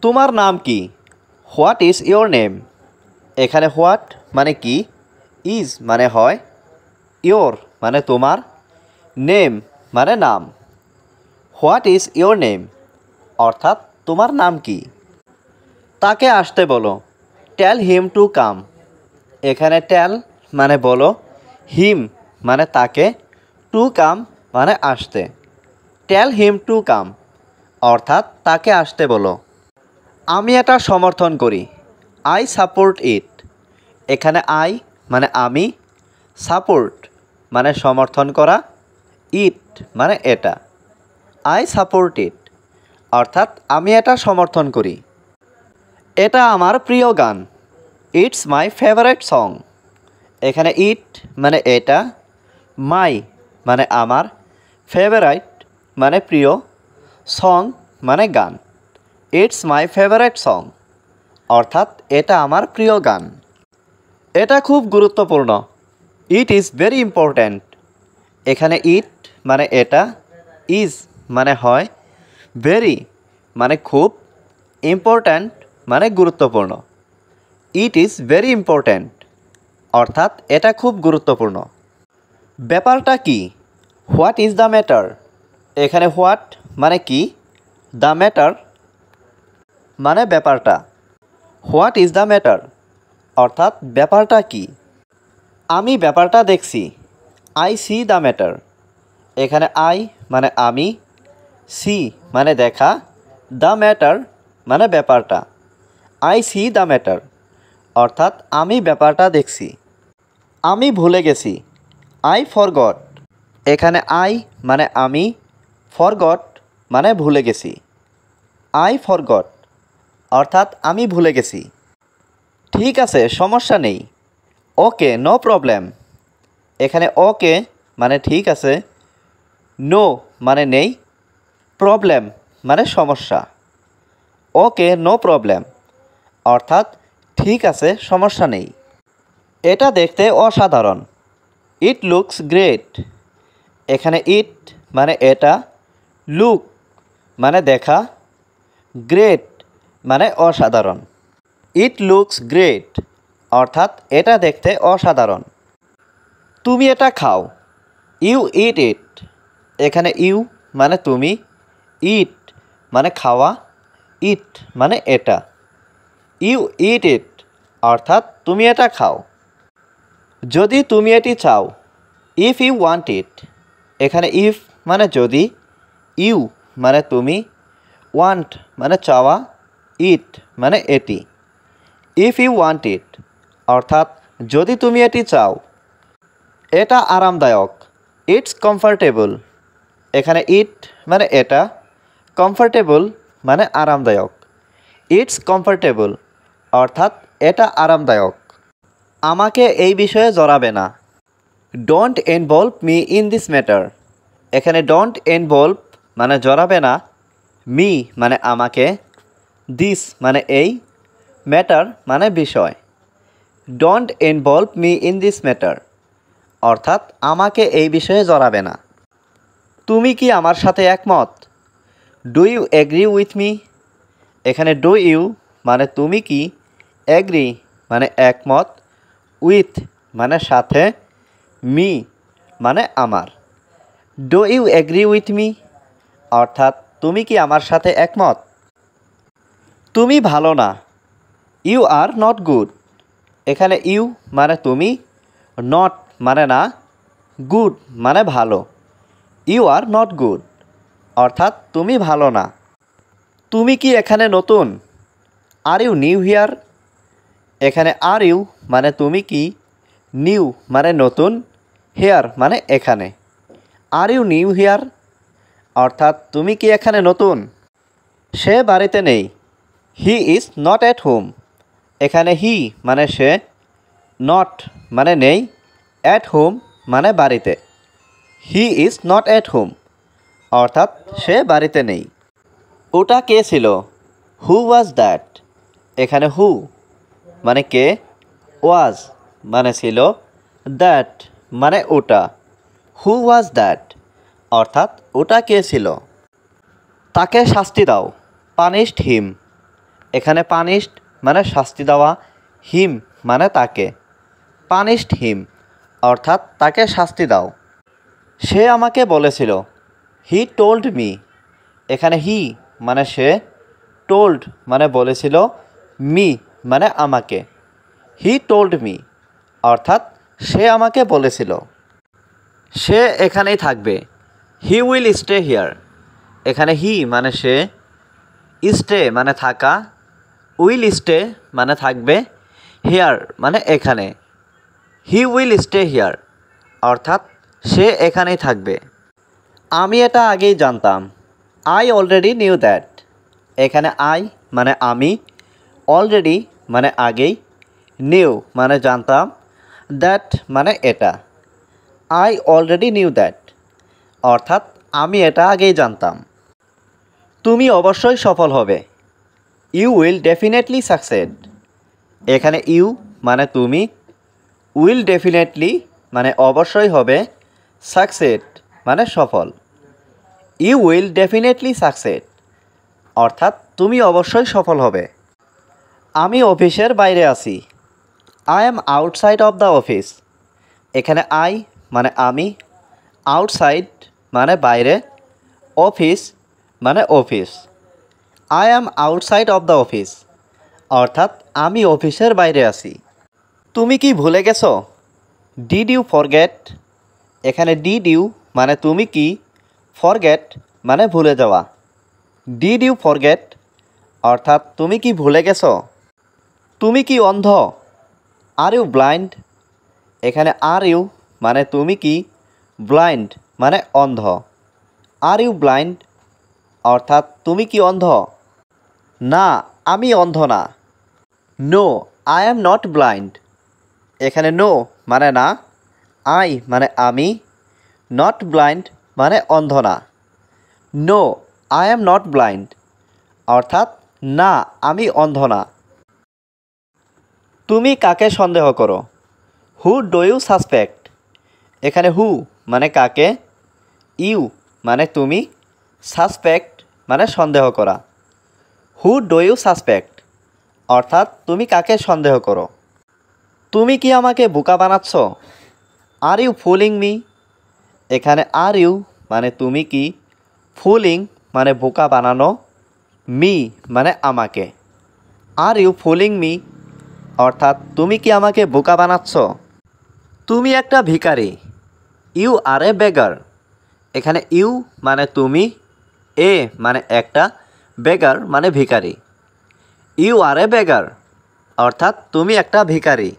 তোমার নাম কি? What is your name? এখানে হোয়াট মানে কি, ইজ মানে হয়, ইয়োর মানে তোমার, নেম মানে নাম। হোয়াট ইজ ইয়োর নেম অর্থাৎ তোমার নাম কি? তাকে আসতে বলো, টেল হিম টু কাম। এখানে টেল মানে বলো, হিম মানে তাকে, টু কাম মানে আসতে। টেল হিম টু কাম অর্থাৎ তাকে আসতে বলো। আমি এটা সমর্থন করি, আই সাপোর্ট ইট। এখানে আই মানে আমি, সাপোর্ট মানে সমর্থন করা, ইট মানে এটা। আই সাপোর্ট ইট অর্থাৎ আমি এটা সমর্থন করি। এটা আমার প্রিয় গান, ইটস মাই ফেভারিট সং। এখানে ইট মানে এটা, মাই মানে আমার, ফেভারাইট মানে প্রিয়, সং মানে গান। ইটস মাই ফেভারিট সং অর্থাৎ এটা আমার প্রিয় গান। এটা খুব গুরুত্বপূর্ণ, ইট ইজ ভেরি ইম্পর্ট্যান্ট। এখানে ইট মানে এটা, ইজ মানে হয়, ভেরি মানে খুব, ইম্পর্ট্যান্ট মানে গুরুত্বপূর্ণ। ইট ইজ ভেরি ইম্পর্ট্যান্ট অর্থাৎ এটা খুব গুরুত্বপূর্ণ। ব্যাপারটা কি? What is the matter? এখানে হোয়াট মানে কি, দ্য ম্যাটার মানে ব্যাপারটা। হোয়াট ইজ দ্য ম্যাটার অর্থাৎ ব্যাপারটা কি? আমি ব্যাপারটা দেখছি, আই সি দ্য ম্যাটার। এখানে আই মানে আমি, সি মানে দেখা, দ্য ম্যাটার মানে ব্যাপারটা। আই সি দ্য ম্যাটার অর্থাৎ আমি ব্যাপারটা দেখছি। আমি ভুলে গেছি, আই ফরগট। এখানে আই মানে আমি, ফরগট মানে ভুলে গেছি। আই ফরগট অর্থাৎ আমি ভুলে গেছি। ঠিক আছে, সমস্যা নেই, ওকে নো প্রবলেম। এখানে ওকে মানে ঠিক আছে, নো মানে নেই, প্রবলেম মানে সমস্যা। ওকে নো প্রবলেম অর্থাৎ ঠিক আছে, সমস্যা নেই। এটা দেখতে অসাধারণ, ইট লুকস গ্রেট। এখানে ইট মানে এটা, লুক মানে দেখা, গ্রেট মানে অসাধারণ। ইট লুকস গ্রেট অর্থাৎ এটা দেখতে অসাধারণ। তুমি এটা খাও, ইউ ইট ইট। এখানে ইউ মানে তুমি, ইট মানে খাওয়া, ইট মানে এটা। ইউ ইট ইট অর্থাৎ তুমি এটা খাও। যদি তুমি এটি চাও, ইফ ইউ ওয়ান্ট ইট। এখানে ইফ মানে যদি, ইউ মানে তুমি, ওয়ান্ট মানে চাওয়া, ইট মানে এটি। ইফ ইউ ওয়ান্ট ইট অর্থাৎ যদি তুমি এটি চাও। এটা আরামদায়ক, ইটস কমফর্টেবল। এখানে ইট মানে এটা, কমফর্টেবল মানে আরামদায়ক। ইটস কমফর্টেবল অর্থাৎ এটা আরামদায়ক। আমাকে এই বিষয়ে জড়াবে না, don't involve me in this matter. এখানে ডোন্ট ইনভলভ মানে জড়াবে না, মি মানে আমাকে, দিস মানে এই, ম্যাটার মানে বিষয়। Don't involve me in this matter অর্থাৎ আমাকে এই বিষয়ে জড়াবে না। তুমি কি আমার সাথে একমত? Do you agree with me? এখানে ডু ইউ মানে তুমি কি, এগ্রি মানে একমত, উইথ মানে সাথে, মি মানে আমার। Do you agree with me অর্থাৎ তুমি কি আমার সাথে একমত? তুমি ভালো না, ইউ আর নট গুড। এখানে ইউ মানে তুমি, নট মানে না, গুড মানে ভালো। ইউ আর নট গুড অর্থাৎ তুমি ভালো না। তুমি কি এখানে নতুন? Are you new here? এখানে আর ইউ মানে তুমি কি, নিউ মানে নতুন, হিয়ার মানে এখানে। আর ইউ নিউ হিয়ার অর্থাৎ তুমি কি এখানে নতুন? সে বাড়িতে নেই, he is not at home. এখানে হি মানে সে, নট মানে নেই, অ্যাট হোম মানে বাড়িতে। He is not at home অর্থাৎ সে বাড়িতে নেই। ওটা কে ছিল? হু ওয়াজ দ্যাট? এখানে হু মানে কে, ওয়াজ মানে ছিল, দ্যাট মানে ওটা। হু ওয়াজ দ্যাট অর্থাৎ ওটা কে ছিল? তাকে শাস্তি দাও, পানিশড হিম। এখানে পানিশড মানে শাস্তি দেওয়া, হিম মানে তাকে। পানিশড হিম অর্থাৎ তাকে শাস্তি দাও। সে আমাকে বলেছিল, হি টোল্ড মি। এখানে হি মানে সে, টোল্ড মানে বলেছিল, মি মানে আমাকে। হি টোল্ড মি অর্থাৎ সে আমাকে বলেছিল। সে এখানেই থাকবে, হি উইল স্টে হিয়ার। এখানে হি মানে সে, স্টে মানে থাকা, উইল স্টে মানে থাকবে, হিয়ার মানে এখানে। হি উইল স্টে হিয়ার অর্থাৎ সে এখানেই থাকবে। আমি এটা আগেই জানতাম, আই অলরেডি নিউ দ্যাট। এখানে আই মানে আমি, অলরেডি মানে আগেই, নিউ মানে জানতাম, দ্যাট মানে এটা। আই অলরেডি নিউ দ্যাট অর্থাৎ আমি এটা আগেই জানতাম। তুমি অবশ্যই সফল হবে, ইউ উইল ডেফিনেটলি সাকসেড। এখানে ইউ মানে তুমি, উইল ডেফিনেটলি মানে অবশ্যই হবে, সাকসেড মানে সফল। ইউ উইল ডেফিনেটলি সাকসেড অর্থাৎ তুমি অবশ্যই সফল হবে। আমি অফিসের বাইরে আছি, I am outside of the office. এখানে আই মানে আমি, আউটসাইড মানে বাইরে, অফিস মানে office. I am outside of the office অর্থাৎ আমি অফিসের বাইরে আছি। তুমি কি ভুলে গেছো? Did you forget. এখানে ডিড ইউ মানে তুমি কি, ফরগেট মানে ভুলে যাওয়া। ডিড ইউ ফরগেট অর্থাৎ তুমি কি ভুলে গেছো? তুমি কি অন্ধ? Are you blind. এখানে আর ইউ মানে তুমি কি, ব্লাইন্ড মানে অন্ধ। আর ইউ ব্লাইন্ড অর্থাৎ তুমি কি অন্ধ? না, আমি অন্ধ না। No, I am not blind. এখানে নো মানে না, আই মানে আমি, নট ব্লাইন্ড মানে অন্ধ না। No, I am not blind অর্থাৎ না, আমি অন্ধ না। তুমি কাকে সন্দেহ করো? Who do you suspect. এখানে হু মানে কাকে, ইউ মানে তুমি, সাসপেক্ট মানে সন্দেহ করা। হু ডু ইউ সাসপেক্ট অর্থাৎ তুমি কাকে সন্দেহ করো? তুমি কি আমাকে বোকা বানাচ্ছ? Are you ফুলিং me. এখানে আর ইউ মানে তুমি কি, ফুলিং মানে বোকা বানানো, মি মানে আমাকে। আর ইউ ফুলিং মি অর্থাৎ তুমি কি আমাকে বোকা বানাচ্ছ? তুমি একটা ভিখারি, ইউ আর এ বেগার। এখানে ইউ মানে তুমি, এ মানে একটা, বেগার মানে ভিখারি। ইউ আর এ বেগার অর্থাৎ তুমি একটা ভিখারি।